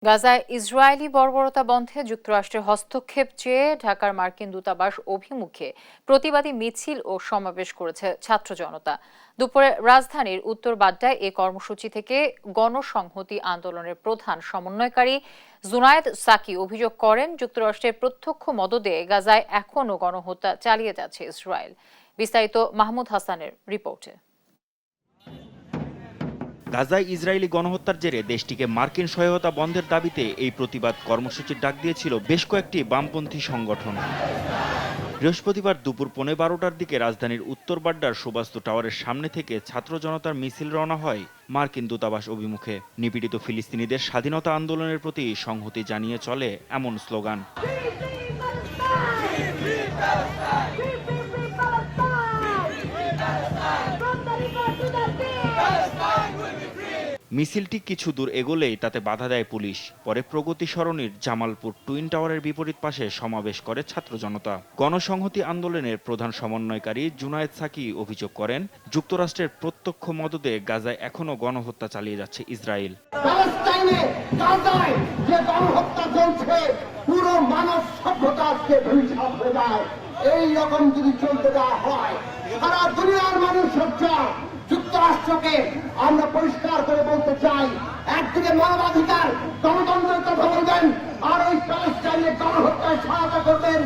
গাজায় ইসরায়েলি বর্বরতা বন্ধে যুক্তরাষ্ট্রের হস্তক্ষেপ চেয়ে ঢাকার মার্কিন দূতাবাস অভিমুখে প্রতিবাদী মিছিল ও সমাবেশ করেছে ছাত্র জনতা। দুপুরে রাজধানীর উত্তর বাড্ডায় এ কর্মসূচি থেকে গণসংহতি আন্দোলনের প্রধান সমন্বয়কারী জুনায়েদ সাকি অভিযোগ করেন, যুক্তরাষ্ট্রের প্রত্যক্ষ মদদে গাজায় এখনও গণহত্যা চালিয়ে যাচ্ছে ইসরায়েল। বিস্তারিত মাহমুদ হাসানের রিপোর্টে। গাজায় ইসরায়েলি গণহত্যার জেরে দেশটিকে মার্কিন সহায়তা বন্ধের দাবিতে এই প্রতিবাদ কর্মসূচির ডাক দিয়েছিল বেশ কয়েকটি বামপন্থী সংগঠন। বৃহস্পতিবার দুপুর 12:15টার দিকে রাজধানীর উত্তর বাড্ডার সুবাস্তু টাওয়ারের সামনে থেকে ছাত্র জনতার মিছিল রওনা হয় মার্কিন দূতাবাস অভিমুখে। নিপীড়িত ফিলিস্তিনিদের স্বাধীনতা আন্দোলনের প্রতি সংহতি জানিয়ে চলে এমন স্লোগান। মিছিলটি কিছু দূর এগোলেই তাতে বাধা দেয় পুলিশ। পরে প্রগতি সরণির জামালপুর টুইন টাওয়ারের বিপরীত পাশে সমাবেশ করে ছাত্র জনতা। গণসংহতি আন্দোলনের প্রধান সমন্বয়কারী জুনায়েদ সাকি অভিযোগ করেন, যুক্তরাষ্ট্রের প্রত্যক্ষ মদদে গাজায় এখনও গণহত্যা চালিয়ে যাচ্ছে ইসরায়েল। পুরো মানব সভ্যতা আজকে ধূলিসাৎ হয়ে যায়। এই রকম যদি চলতে দেওয়া হয়, সারা দুনিয়ার মানুষ হচ্ছে। যুক্তরাষ্ট্রকে আমরা পরিষ্কার করে বলতে চাই, একদিকে মানবাধিকার গণতন্ত্রের কথা বলবেন, আর ওই প্যালেস্টাইনের গণহত্যায় সহায়তা করবেন।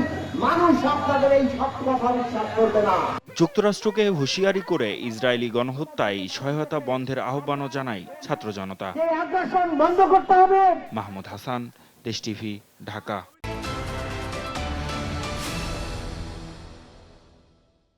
মানুষ আপনাদের এই সব কথা বিশ্বাস করবে না। যুক্তরাষ্ট্রকে হুঁশিয়ারি করে ইসরায়েলি গণহত্যায় সহায়তা বন্ধের আহ্বানও জানায় ছাত্র জনতা। বন্ধ করতে হবে। মাহমুদ হাসান, দেশ টিভি, ঢাকা।